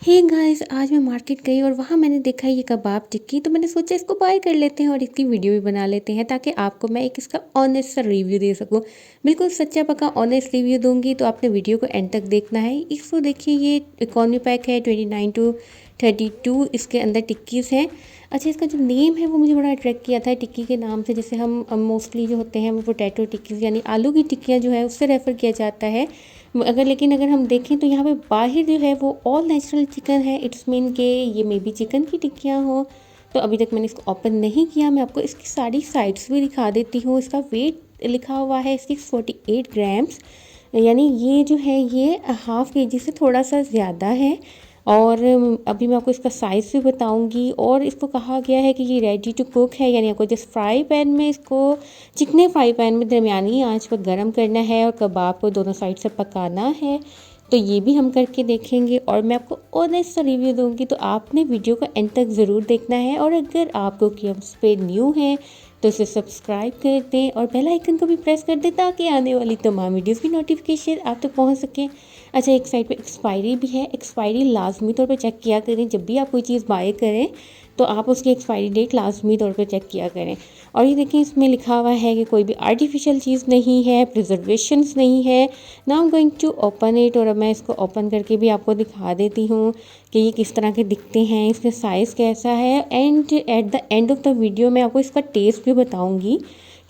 Hey guys, आज मैं market गई और वहाँ मैंने देखा ये कबाब टिक्की। तो मैंने सोचा इसको बाय कर लेते हैं और इसकी वीडियो भी बना लेते हैं ताकि आपको मैं एक इसका ऑनेस्ट सा रिव्यू दे सकूँ। बिल्कुल सच्चा पक्का ऑनेस्ट रिव्यू दूंगी, तो आपने वीडियो को एंड तक देखना है। इसको देखिए, ये इकॉनमी पैक है 29 to 32। इसके अंदर टिक्कीज़ हैं। अच्छा, इसका जो नेम है वो मुझे बड़ा अट्रैक्ट किया था टिक्की के नाम से। जैसे हम मोस्टली जो होते हैं वो पोटैटो टिक्कीज़ यानी आलू की टिक्कियाँ जो है उससे रेफ़र किया जाता है। लेकिन अगर हम देखें तो यहाँ पे बाहर जो है वो ऑल नेचुरल चिकन है। इट्स मीन के ये मे बी चिकन की टिक्कियाँ हो। तो अभी तक मैंने इसको ओपन नहीं किया। मैं आपको इसकी सारी साइड्स भी दिखा देती हूँ। इसका वेट लिखा हुआ है 648 ग्राम्स, यानी ये जो है ये हाफ़ केजी से थोड़ा सा ज़्यादा है। और अभी मैं आपको इसका साइज़ भी बताऊंगी। और इसको कहा गया है कि ये रेडी टू कुक है, यानी आपको जिस फ्राई पैन में इसको चिकने फ्राई पैन में दरमियानी आंच पर गर्म करना है और कबाब को दोनों साइड से पकाना है। तो ये भी हम करके देखेंगे और मैं आपको ऑनेस्ट सा रिव्यू दूंगी। तो आपने वीडियो को एंड तक ज़रूर देखना है। और अगर आप कुकिंग्स पे न्यू हैं तो इसे सब्सक्राइब कर दें और बेल आइकन को भी प्रेस कर दें ताकि आने वाली तमाम वीडियोस की नोटिफिकेशन आप तक पहुंच सकें। अच्छा, एक साइड पे एक्सपायरी भी है। एक्सपायरी लाजमी तौर पे चेक किया करें। जब भी आप कोई चीज़ बाय करें तो आप उसकी एक्सपायरी डेट लाजमी तौर पे चेक किया करें। और ये देखिए, इसमें लिखा हुआ है कि कोई भी आर्टिफिशियल चीज़ नहीं है, प्रिजर्वेशंस नहीं है। Now I am going to open it. और अब मैं इसको ओपन करके भी आपको दिखा देती हूँ कि ये किस तरह के दिखते हैं, इसका साइज़ कैसा है। And at the end of the video मैं आपको इसका टेस्ट भी बताऊँगी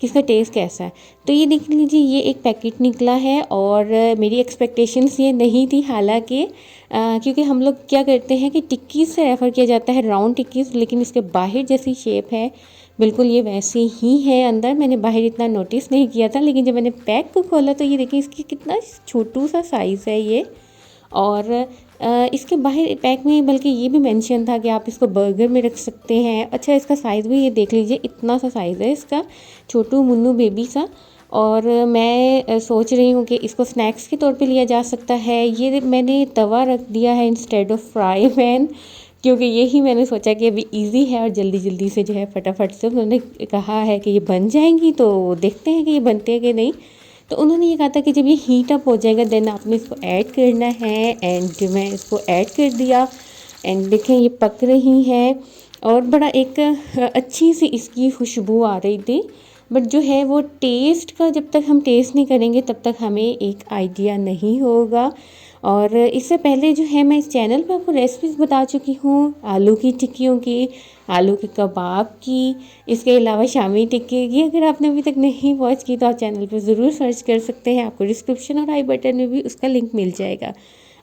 कि इसका टेस्ट कैसा है। तो ये देख लीजिए, ये एक पैकेट निकला है और मेरी एक्सपेक्टेशंस ये नहीं थी। हालांकि क्योंकि हम लोग क्या करते हैं कि टिक्कीज़ से रेफ़र किया जाता है राउंड टिक्कीज़, लेकिन इसके बाहर जैसी शेप है बिल्कुल ये वैसे ही है। अंदर मैंने बाहर इतना नोटिस नहीं किया था, लेकिन जब मैंने पैक को खोला तो ये देखिए इसकी कितना छोटू सा साइज़ है ये। और इसके बाहर पैक में बल्कि ये भी मेंशन था कि आप इसको बर्गर में रख सकते हैं। अच्छा, इसका साइज़ भी ये देख लीजिए, इतना सा साइज़ है इसका, छोटू मुन्नू बेबी सा। और मैं सोच रही हूँ कि इसको स्नैक्स के तौर पे लिया जा सकता है। ये मैंने तवा रख दिया है इंस्टेड ऑफ फ्राई पैन, क्योंकि यही मैंने सोचा कि अभी इजी है और जल्दी जल्दी से जो है फटाफट से उन्होंने कहा है कि ये बन जाएंगी। तो देखते हैं कि ये बनते हैं कि नहीं। तो उन्होंने ये कहा था कि जब ये हीट अप हो जाएगा देन आपने इसको ऐड करना है। एंड मैं इसको ऐड कर दिया। एंड देखें ये पक रही है और बड़ा एक अच्छी सी इसकी खुशबू आ रही थी। बट जो है वो टेस्ट का, जब तक हम टेस्ट नहीं करेंगे तब तक हमें एक आइडिया नहीं होगा। और इससे पहले जो है मैं इस चैनल पे आपको रेसिपीज़ बता चुकी हूँ, आलू की टिक्कियों की, आलू के कबाब की, इसके अलावा शामी टिक्की की। अगर आपने अभी तक नहीं वॉच की तो आप चैनल पे ज़रूर सर्च कर सकते हैं। आपको डिस्क्रिप्शन और आई बटन में भी उसका लिंक मिल जाएगा।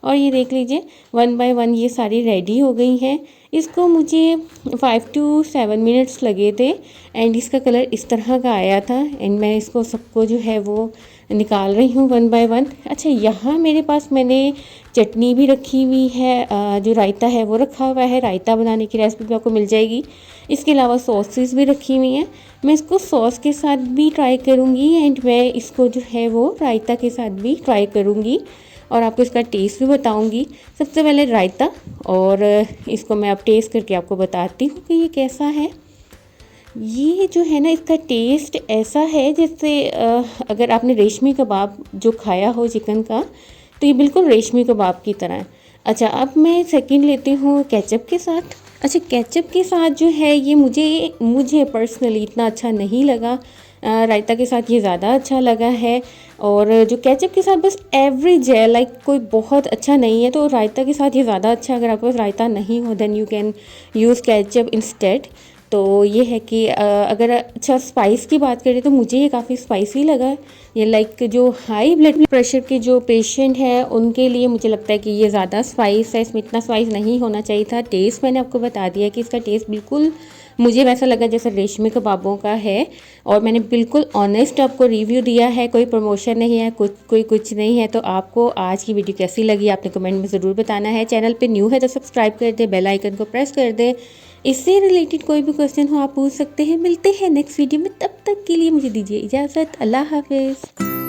और ये देख लीजिए 1 बाय 1 ये सारी रेडी हो गई हैं। इसको मुझे 5 to 7 मिनट्स लगे थे। एंड इसका कलर इस तरह का आया था। एंड मैं इसको सबको जो है वो निकाल रही हूँ 1 बाय 1। अच्छा, यहाँ मेरे पास मैंने चटनी भी रखी हुई है, जो रायता है वो रखा हुआ है। रायता बनाने की रेसिपी भी आपको मिल जाएगी। इसके अलावा सॉसेस भी रखी हुई हैं। मैं इसको सॉस के साथ भी ट्राई करूँगी एंड मैं इसको जो है वो रायता के साथ भी ट्राई करूँगी और आपको इसका टेस्ट भी बताऊंगी। सबसे पहले रायता, और इसको मैं अब टेस्ट करके आपको बताती हूँ कि ये कैसा है। ये जो है ना, इसका टेस्ट ऐसा है जैसे अगर आपने रेशमी कबाब जो खाया हो चिकन का, तो ये बिल्कुल रेशमी कबाब की तरह है। अच्छा, अब मैं सेकंड लेती हूँ केचप के साथ। अच्छा, केचप के साथ जो है ये मुझे पर्सनली इतना अच्छा नहीं लगा। रायता के साथ ये ज़्यादा अच्छा लगा है। और जो केचप के साथ बस एवरेज है, लाइक कोई बहुत अच्छा नहीं है। तो रायता के साथ ये ज़्यादा अच्छा। अगर आपके पास रायता नहीं हो then you can use ketchup instead. तो ये है कि अगर अच्छा स्पाइस की बात करें तो मुझे ये काफ़ी स्पाइसी लगा। ये लाइक जो हाई ब्लड प्रेशर के जो पेशेंट हैं उनके लिए मुझे लगता है कि ये ज़्यादा स्पाइस है। इसमें इतना स्पाइस नहीं होना चाहिए था। टेस्ट मैंने आपको बता दिया कि इसका टेस्ट बिल्कुल मुझे वैसा लगा जैसे रेशमी कबाबों का है। और मैंने बिल्कुल ऑनेस्ट आपको रिव्यू दिया है, कोई प्रमोशन नहीं है, कुछ नहीं है। तो आपको आज की वीडियो कैसी लगी आपने कमेंट में ज़रूर बताना है। चैनल पे न्यू है तो सब्सक्राइब कर दे, बेल आइकन को प्रेस कर दे। इससे रिलेटेड कोई भी क्वेश्चन हो आप पूछ सकते हैं। मिलते हैं नेक्स्ट वीडियो में, तब तक के लिए मुझे दीजिए इजाज़त। अल्लाह हाफिज़।